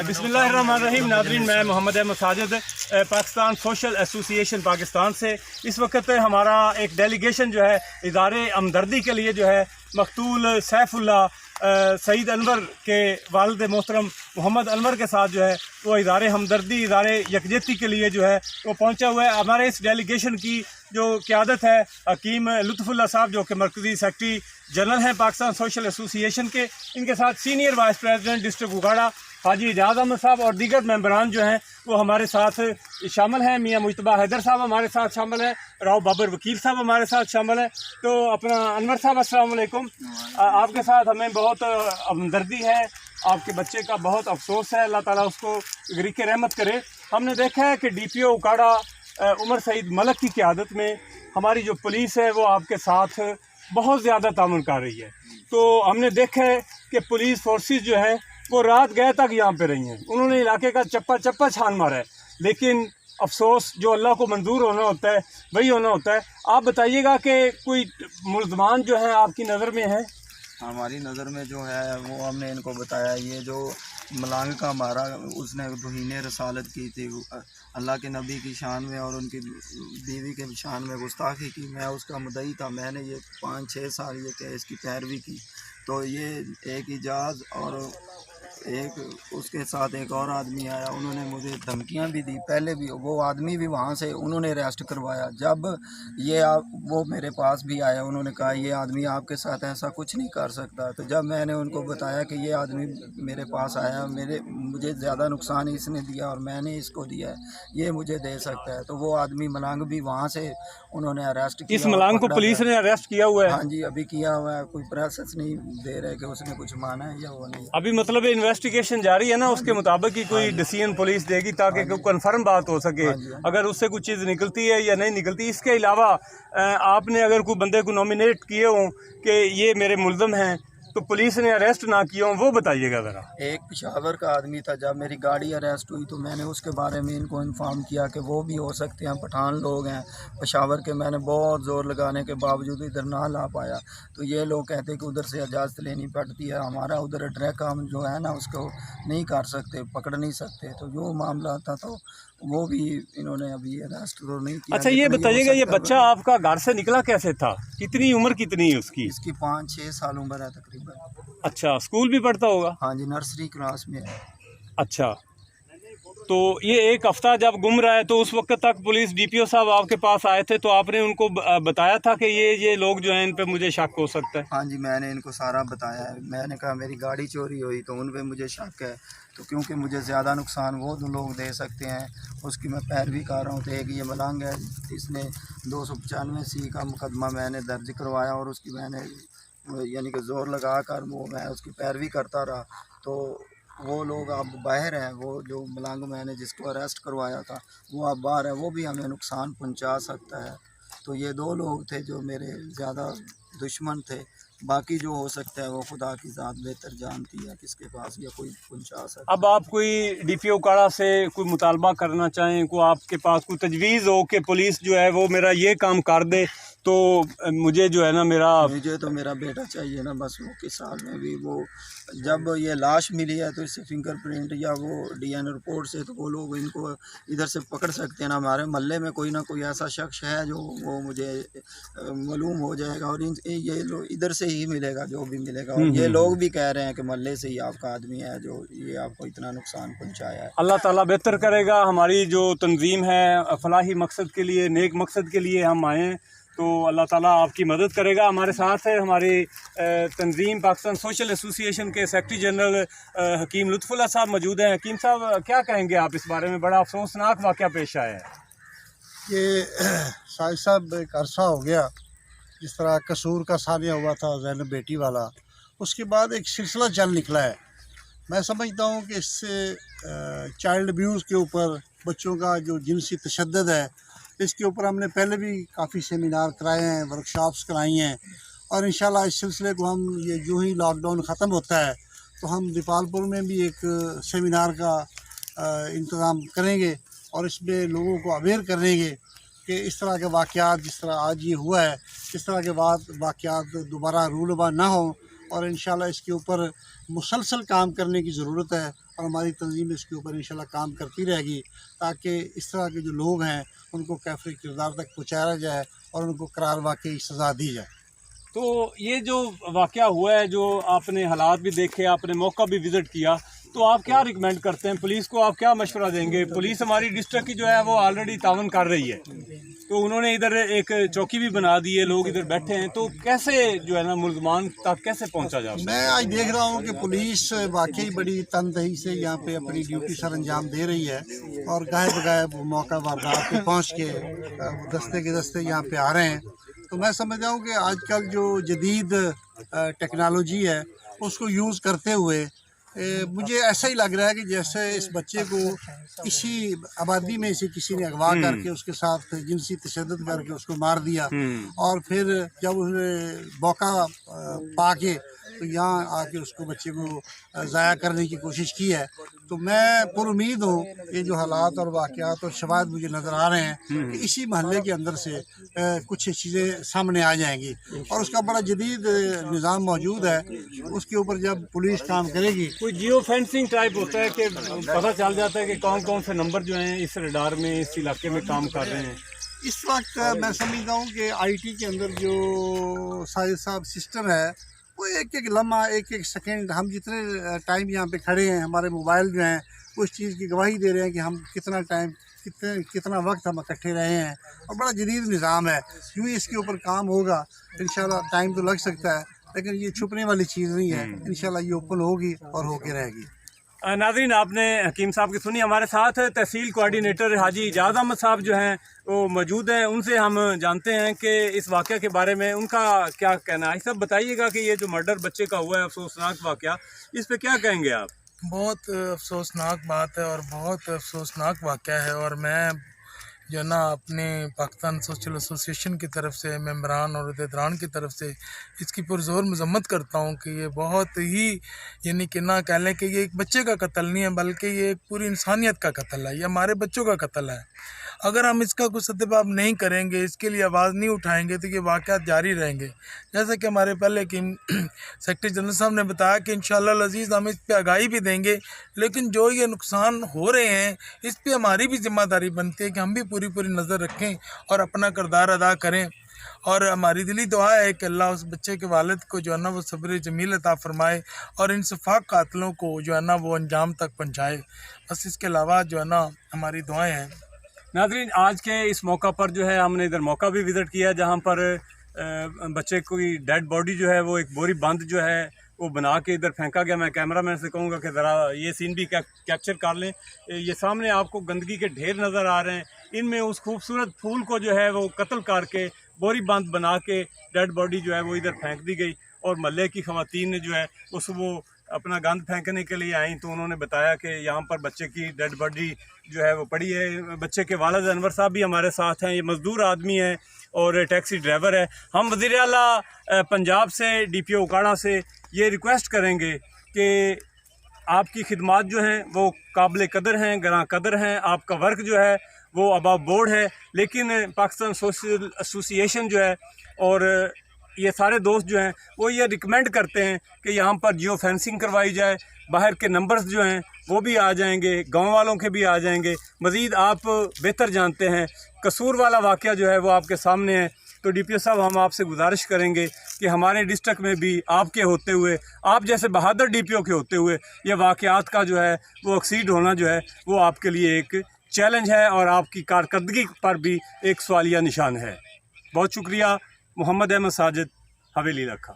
बिस्मिल्लाहिर्रहमानिर्रहीम। नाज़रीन, मैं मोहम्मद अहमद साजिद पाकिस्तान सोशल एसोसिएशन पाकिस्तान से इस वक्त हमारा एक डेलीगेशन जो है इदारे हमदर्दी के लिए जो है मकतूल सैफुल्लाह सईद अनवर के वालिद मोहतरम मोहम्मद अनवर के साथ जो है वो इदारे हमदर्दी इदारे यकजहती के लिए जो है वो पहुंचा हुआ है। हमारे इस डेलीगेशन की जो क़यादत है हकीम लुत्फ़ुल्लाह साहब जो कि मरकज़ी सेक्रेटरी जनरल हैं पाकिस्तान सोशल एसोसिएशन के, इनके साथ सीनियर वाइस प्रेसिडेंट डिस्ट्रिक्ट उगाड़ा हाजी एजाज अहमद साहब और दीगर मेंबरान जो हैं वो हमारे साथ शामिल हैं। मियाँ मुजतबा हैदर साहब हमारे साथ शामिल हैं, राव बाबर वकील साहब हमारे साथ शामिल हैं। तो अपना अनवर साहब अस्सलाम वालेकुम, आपके साथ हमें बहुत हमदर्दी है, आपके बच्चे का बहुत अफसोस है, अल्लाह ताला उसको गरीक़ रहमत करे। हमने देखा है कि DPO उकाड़ा उमर सईद मलक की क़यादत में हमारी जो पुलिस है वो आपके साथ बहुत ज़्यादा तामुन कर रही है। तो हमने देखा है कि पुलिस फोर्सेस जो है वो रात गए तक यहाँ पे रही हैं, उन्होंने इलाके का चप्पा चप्पा छान मारा है, लेकिन अफसोस जो अल्लाह को मंजूर होना होता है वही होना होता है। आप बताइएगा कि कोई मुल्ज़मान जो है आपकी नज़र में है? हमारी नज़र में जो है वो हमने इनको बताया, ये जो मलांग का मारा उसने तौहीन रसालत की थी, अल्लाह के नबी की शान में और उनकी बीवी के शान में गुस्ताखी की। मैं उसका मुद्दई था, मैंने ये 5-6 साल ये केस की पैरवी की। तो ये एक इजाज़ और एक उसके साथ एक और आदमी आया, उन्होंने मुझे धमकियां भी दी। पहले भी वो आदमी भी वहाँ से उन्होंने अरेस्ट करवाया। जब ये वो मेरे पास भी आया, उन्होंने कहा ये आदमी आपके साथ ऐसा कुछ नहीं कर सकता। तो जब मैंने उनको बताया कि ये आदमी मेरे पास आया, मुझे ज़्यादा नुकसान इसने दिया और मैंने इसको दिया है, ये मुझे दे सकता है, तो वो आदमी मलांग भी वहाँ से उन्होंने अरेस्ट किया। इस मलांग को पुलिस ने अरेस्ट किया हुआ है? हाँ जी, अभी किया हुआ है। कोई प्रोसेस नहीं दे रहे कि उसने कुछ माना है या वो नहीं। अभी मतलब इन्वेस्टिगेशन जारी है ना, उसके मुताबिक ही कोई डिसीजन पुलिस देगी ताकि कोई कंफर्म बात हो सके। अगर उससे कुछ चीज़ निकलती है या नहीं निकलती। इसके अलावा आपने अगर कोई बंदे को नॉमिनेट किए हों कि ये मेरे मुल्ज़म हैं तो पुलिस ने अरेस्ट ना किया हो, वो बताइएगा ज़रा। एक पेशावर का आदमी था, जब मेरी गाड़ी अरेस्ट हुई तो मैंने उसके बारे में इनको इन्फॉर्म किया कि वो भी हो सकते हैं, पठान लोग हैं पेशावर के। मैंने बहुत ज़ोर लगाने के बावजूद इधर ना ला पाया, तो ये लोग कहते कि उधर से इजाज़त लेनी पड़ती है, हमारा उधर ट्रैक हम जो है ना उसको नहीं कर सकते, पकड़ नहीं सकते। तो जो मामला था तो वो भी इन्होंने अभी अरेस्ट तो नहीं किया। अच्छा, ये बताइएगा ये बच्चा आपका घर से निकला कैसे था? कितनी उम्र कितनी है उसकी? इसकी 5-6 साल उम्र है तकरीबन। अच्छा, स्कूल भी पढ़ता होगा? हाँ जी, नर्सरी क्लास में है। अच्छा, तो ये एक हफ्ता जब गुम रहा है तो उस वक्त तक पुलिस DPO साहब आपके पास आए थे, तो आपने उनको बताया था कि ये लोग जो हैं इन पे मुझे शक हो सकता है? हाँ जी, मैंने इनको सारा बताया है। मैंने कहा मेरी गाड़ी चोरी हुई तो उन पे मुझे शक है, तो क्योंकि मुझे ज़्यादा नुकसान वो लोग दे सकते हैं, उसकी मैं पैरवी कर रहा हूँ। तो एक ये मलंग है, इसने 295C का मुकदमा मैंने दर्ज करवाया और उसकी मैंने यानी कि ज़ोर लगा कर मैं उसकी पैरवी करता रहा। तो वो लोग अब बाहर हैं, वो जो मलंग मैंने जिसको अरेस्ट करवाया था वो अब बाहर है, वो भी हमें नुकसान पहुंचा सकता है। तो ये 2 लोग थे जो मेरे ज़्यादा दुश्मन थे, बाकी जो हो सकता है वो खुदा की ज़ात बेहतर जानती है किसके पास या कोई पहुंचा सकता है। अब आप कोई DPO उकाड़ा से कोई मुतालबा करना चाहें, कोई आपके पास कोई तजवीज़ हो कि पुलिस जो है वो मेरा ये काम कर दे, तो मुझे जो है ना मुझे तो मेरा बेटा चाहिए ना, बस वो किस साल में भी वो जब ये लाश मिली है तो इससे फिंगरप्रिंट या वो DNA रिपोर्ट से तो वो लोग इनको इधर से पकड़ सकते हैं ना। हमारे महल्ले में कोई ना कोई ऐसा शख्स है जो वो मुझे मालूम हो जाएगा और ये लोग इधर से ही मिलेगा जो भी मिलेगा। और ये लोग भी कह रहे हैं कि महल्ले से ही आपका आदमी है जो ये आपको इतना नुकसान पहुँचाया है। अल्लाह ताला बेहतर करेगा। हमारी जो तंजीम है फलाही मकसद के लिए, नेक मकसद के लिए हम आए हैं, तो अल्लाह ताला आपकी मदद करेगा। हमारे साथ है हमारी तंजीम पाकिस्तान सोशल एसोसिएशन के सेक्रेटरी जनरल हकीम लुत्फ़ुल्लाह साहब मौजूद हैं। हकीम साहब, क्या कहेंगे आप इस बारे में? बड़ा अफसोसनाक वाक़या पेश आया है। ये साहिब साहब एक अरसा हो गया जिस तरह कसूर का सानिया हुआ था ज़ैनब बेटी वाला, उसके बाद एक सिलसिला चल निकला है। मैं समझता हूँ कि इससे चाइल्ड अब्यूज़ के ऊपर, बच्चों का जो जिनसी तशद्दुद है, इसके ऊपर हमने पहले भी काफ़ी सेमिनार कराए हैं, वर्कशॉप्स कराई हैं, और इंशाल्लाह इस सिलसिले को हम ये जो ही लॉकडाउन ख़त्म होता है तो हम दीपालपुर में भी एक सेमिनार का इंतज़ाम करेंगे और इसमें लोगों को अवेयर करेंगे कि इस तरह के वाक़यात जिस तरह आज ये हुआ है, इस तरह के वाक़यात दोबारा रूलबा ना हो اور انشاءاللہ اس کے اوپر مسلسل کام کرنے کی ضرورت ہے، اور ہماری تنظیم اس کے اوپر انشاءاللہ کام کرتی رہے گی تاکہ اس طرح کے جو لوگ ہیں ان کو کیفر کردار تک پہنچایا جائے اور ان کو قرار واقعی سزا دی جائے۔ تو یہ جو واقعہ ہوا ہے، جو آپ نے حالات بھی دیکھے، آپ نے موقع بھی وزٹ کیا، تو آپ کیا ریکمینڈ کرتے ہیں پولیس کو؟ آپ کیا مشورہ دیں گے؟ پولیس ہماری ڈسٹرکٹ کی جو ہے وہ آلریڈی تعاون کر رہی ہے، تو انہوں نے ادھر ایک چوکی بھی بنا دی ہے، لوگ ادھر بیٹھے ہیں، تو کیسے جو ہے نا ملزمان تک کیسے پہنچا جا سکتا؟ میں آج دیکھ رہا ہوں کہ پولیس واقعی بڑی تندہی سے یہاں پہ اپنی ڈیوٹی سر انجام دے رہی ہے، اور گاہے بگاہے موقع واردات پہ پہنچ کے دستے کے دستے یہاں پہ آ رہے ہیں۔ تو میں سمجھتا ہوں کہ آج کل جو جدید ٹیکنالوجی ہے اس کو یوز کرتے ہوئے مجھے ایسا ہی لگ رہا ہے کہ جیسے اس بچے کو اسی آبادی میں سے کسی نے اغوا کر کے اس کے ساتھ جنسی تشدد کر کے اس کو مار دیا، اور پھر جب اس نے موقع پا کے تو یہاں آ کے اس کو بچے کو ضائع کرنے کی کوشش کی ہے۔ تو میں پر امید ہوں یہ جو حالات اور واقعات اور شواہد مجھے نظر آ رہے ہیں کہ اسی محلے کے اندر سے کچھ چیزیں سامنے آ جائیں گی، اور اس کا بڑا جدید نظام موجود ہے۔ اس کے اوپر جب پولیس کام کرے گی، کوئی جیو فینسنگ ٹائپ ہوتا ہے کہ پتہ چل جاتا ہے کہ کون کون سے نمبر جو ہیں اس ریڈار میں اس علاقے میں کام کر رہے ہیں؟ اس وقت میں سمجھتا ہوں کہ آئی ٹی کے اندر جو ساجد صاحب سسٹم ہے وہ ایک ایک لمحہ، ایک ایک سیکنڈ، ہم جتنے ٹائم یہاں پہ کھڑے ہیں ہمارے موبائل جو ہیں وہ اس چیز کی گواہی دے رہے ہیں کہ ہم کتنا ٹائم کتنا وقت ہم اکٹھے رہے ہیں، اور بڑا جدید نظام ہے۔ یوں ہی اس کے اوپر کام ہوگا انشاءاللہ، ٹائم تو لگ سکتا ہے لیکن یہ چھپنے والی چیز نہیں ہے، انشاءاللہ یہ اوپن ہوگی اور ہو کے رہے گی۔ ناظرین، آپ نے حکیم صاحب کی سنی۔ ہمارے ساتھ تحصیل کوآرڈینیٹر حاجی اعجاز احمد صاحب جو ہیں وہ موجود ہیں، ان سے ہم جانتے ہیں کہ اس واقعہ کے بارے میں ان کا کیا کہنا ہے۔ سب بتائیے گا کہ یہ جو مرڈر بچے کا ہوا ہے، افسوسناک واقعہ، اس پہ کیا کہیں گے آپ؟ بہت افسوسناک بات ہے اور بہت افسوسناک واقعہ ہے، اور میں جو نا اپنے پاکستان سوشل ایسوسیشن کی طرف سے ممبران اور عہدیداران کی طرف سے اس کی پرزور مذمت کرتا ہوں کہ یہ بہت ہی یعنی کہ نہ کہہ لیں کہ یہ ایک بچے کا قتل نہیں ہے بلکہ یہ ایک پوری انسانیت کا قتل ہے، یہ ہمارے بچوں کا قتل ہے۔ اگر ہم اس کا کوئی سدباب نہیں کریں گے، اس کے لیے آواز نہیں اٹھائیں گے تو یہ واقعات جاری رہیں گے۔ جیسا کہ ہمارے پہلے کی سیکرٹری جنرل صاحب نے بتایا کہ انشاءاللہ العزیز ہم اس پہ آگاہی بھی دیں گے، لیکن جو یہ نقصان ہو رہے ہیں اس پہ ہماری بھی ذمہ داری بنتی ہے کہ ہم بھی پوری نظر رکھیں اور اپنا کردار ادا کریں۔ اور ہماری دلی دعا ہے کہ اللہ اس بچے کے والد کو جو ہے نا وہ صبر جمیل عطا فرمائے اور ان شفاق قاتلوں کو جو ہے نا وہ انجام تک پہنچائے۔ بس اس کے علاوہ جو ہے نا ہماری دعائیں ہیں۔ ناظرین، آج کے اس موقع پر جو ہے ہم نے ادھر موقع بھی وزٹ کیا جہاں پر بچے کی ڈیڈ باڈی جو ہے وہ ایک بوری بند جو ہے وہ بنا کے ادھر پھینکا گیا۔ میں کیمرہ مین سے کہوں گا کہ ذرا یہ سین بھی کیپچر کر لیں۔ یہ سامنے آپ کو گندگی کے ڈھیر نظر آ رہے ہیں، ان میں اس خوبصورت پھول کو جو ہے وہ قتل کر کے بوری بند بنا کے ڈیڈ باڈی جو ہے وہ ادھر پھینک دی گئی، اور محلے کی خواتین نے جو ہے وہ اپنا گند پھینکنے کے لیے آئیں تو انہوں نے بتایا کہ یہاں پر بچے کی ڈیڈ باڈی جو ہے وہ پڑی ہے۔ بچے کے والد انور صاحب بھی ہمارے ساتھ ہیں، یہ مزدور آدمی ہیں اور ٹیکسی ڈرائیور ہے۔ ہم وزیر اعلیٰ پنجاب سے ڈی پی او اکاڑا سے یہ ریکویسٹ کریں گے کہ آپ کی خدمات جو ہیں وہ قابل قدر ہیں، گراں قدر ہیں، آپ کا ورک جو ہے وہ اباو بورڈ ہے، لیکن پاکستان سوشل ایسوسیشن جو ہے اور یہ سارے دوست جو ہیں وہ یہ ریکمینڈ کرتے ہیں کہ یہاں پر جیو فینسنگ کروائی جائے، باہر کے نمبرز جو ہیں وہ بھی آ جائیں گے، گاؤں والوں کے بھی آ جائیں گے۔ مزید آپ بہتر جانتے ہیں، قصور والا واقعہ جو ہے وہ آپ کے سامنے ہے، تو ڈی پی او صاحب ہم آپ سے گزارش کریں گے کہ ہمارے ڈسٹرکٹ میں بھی آپ کے ہوتے ہوئے، آپ جیسے بہادر ڈی پی او کے ہوتے ہوئے یہ واقعات کا جو ہے وہ ایکسیڈ ہونا جو ہے وہ آپ کے لیے ایک چیلنج ہے اور آپ کی کارکردگی پر بھی ایک سوالیہ نشان ہے۔ بہت شکریہ۔ محمد احمد ساجد، حویلی رکھا۔